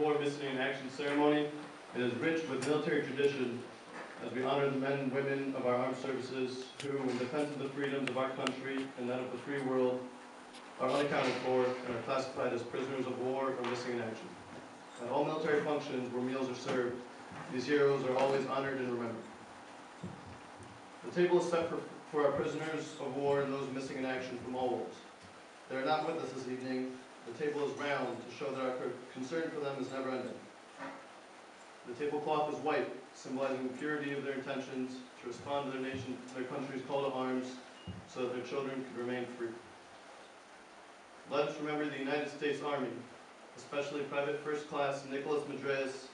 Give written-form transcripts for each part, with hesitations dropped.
War Missing in Action ceremony. It is rich with military tradition as we honor the men and women of our armed services who, in defense of the freedoms of our country and that of the free world, are unaccounted for and are classified as prisoners of war or missing in action. At all military functions where meals are served, these heroes are always honored and remembered. The table is set for our prisoners of war and those missing in action from all wars. They are not with us this evening. The table is round to show that our concern for them is never ending. The tablecloth is white, symbolizing the purity of their intentions to respond to their country's call to arms so that their children could remain free. Let us remember the United States Army, especially Private First Class Nicholas Madreas,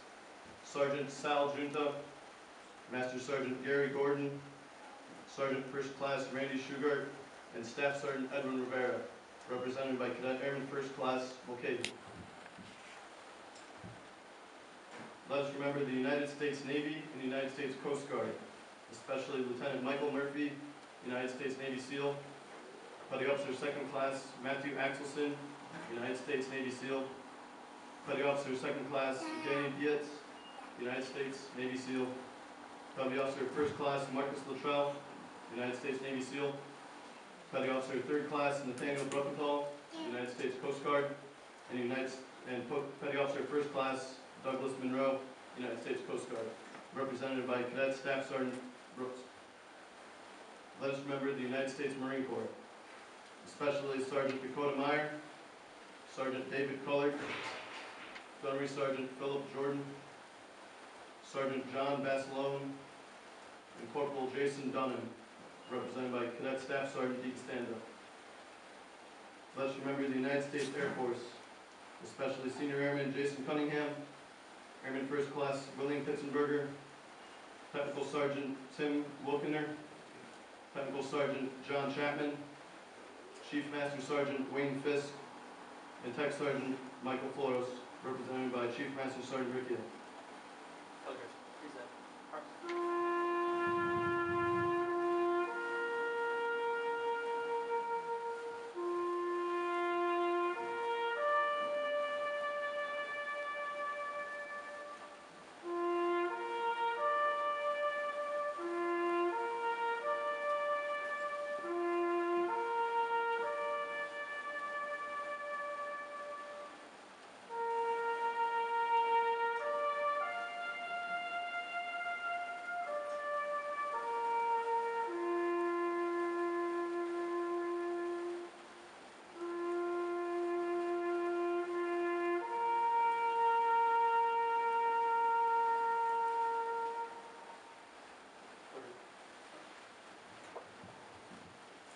Sergeant Sal Junta, Master Sergeant Gary Gordon, Sergeant First Class Randy Shugart, and Staff Sergeant Edwin Rivera, represented by Cadet Airman First Class Mulcahy. Let us remember the United States Navy and the United States Coast Guard, especially Lieutenant Michael Murphy, United States Navy SEAL, Petty Officer Second Class Matthew Axelson, United States Navy SEAL, Petty Officer Second Class Danny Dietz, United States Navy SEAL, Petty Officer First Class Marcus Luttrell, United States Navy SEAL, Petty Officer Third Class Nathaniel Bruckenthal, United States Coast Guard, and Petty Officer First Class Douglas Monroe, United States Coast Guard, represented by Cadet Staff Sergeant Brooks. Let us remember the United States Marine Corps, especially Sergeant Dakota Meyer, Sergeant David Cullard, Gunnery Sergeant Philip Jordan, Sergeant John Basilone, and Corporal Jason Dunham, represented by Cadet Staff Sergeant Deke Standa. Let us remember the United States Air Force, especially Senior Airman Jason Cunningham, Airman First Class William Pitzenberger, Technical Sergeant Tim Wilkener, Technical Sergeant John Chapman, Chief Master Sergeant Wayne Fisk, and Tech Sergeant Michael Floros, represented by Chief Master Sergeant Rick Hill.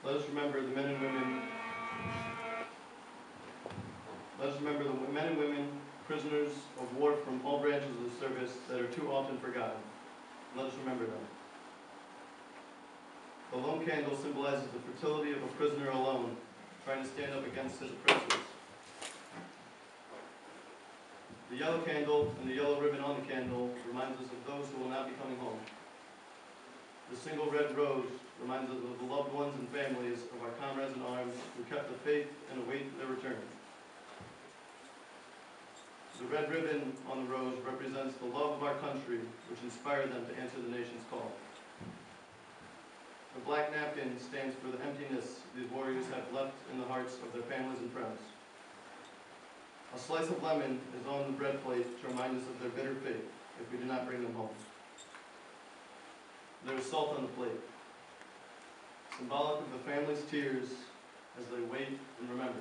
Let us remember the men and women. Let us remember the men and women, prisoners of war from all branches of the service that are too often forgotten. Let us remember them. The lone candle symbolizes the fertility of a prisoner alone, trying to stand up against his oppressors. The yellow candle and the yellow ribbon on the candle reminds us of those who will not be coming home. The single red rose reminds us of the loved ones and families of our comrades in arms who kept the faith and await their return. The red ribbon on the rose represents the love of our country, which inspired them to answer the nation's call. The black napkin stands for the emptiness these warriors have left in the hearts of their families and friends. A slice of lemon is on the bread plate to remind us of their bitter fate if we do not bring them home. There is salt on the plate, symbolic of the family's tears as they wait and remember.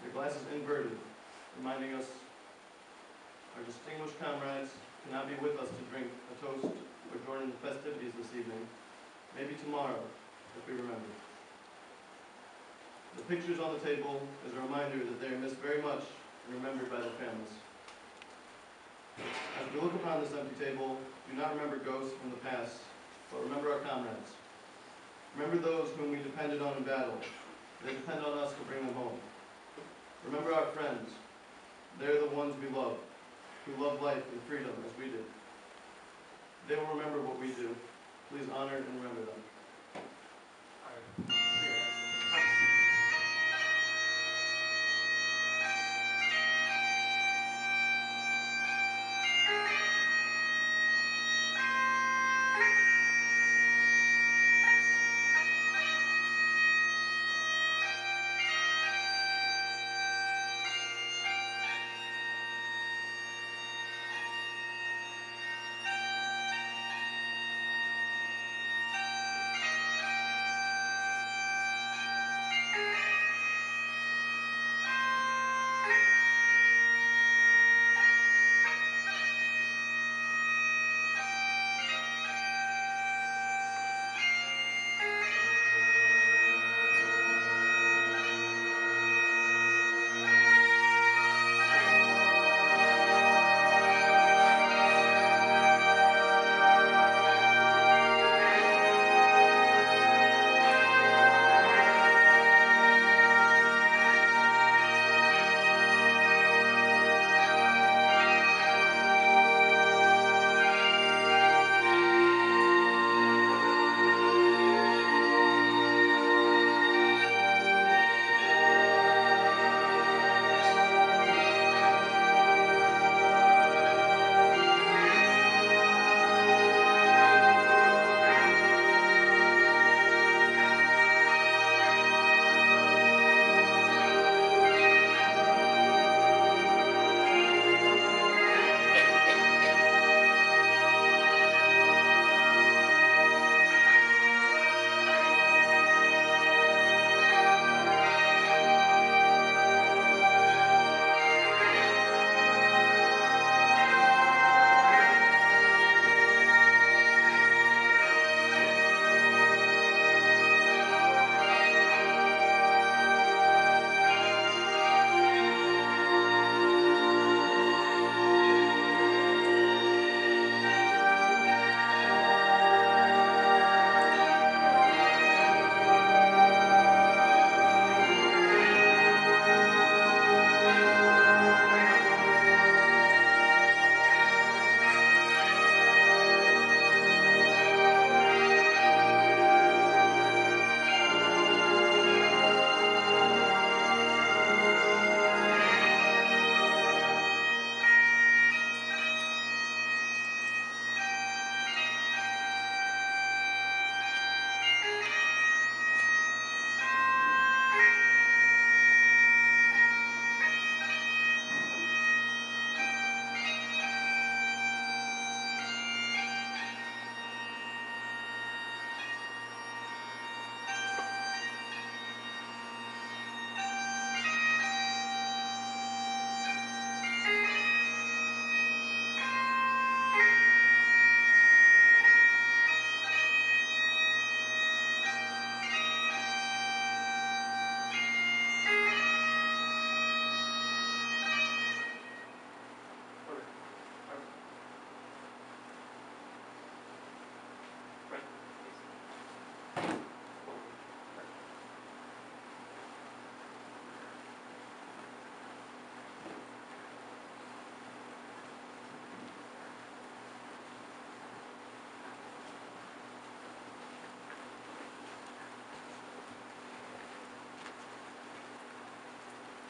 The glass is inverted, reminding us our distinguished comrades cannot be with us to drink a toast or join in the festivities this evening, maybe tomorrow, if we remember. The pictures on the table is a reminder that they are missed very much and remembered by their families. As we look upon this empty table, do not remember ghosts from the past, but remember our comrades. Remember those whom we depended on in battle. They depend on us to bring them home. Remember our friends. They're the ones we love, who love life and freedom as we do. They will remember what we do. Please honor and remember them.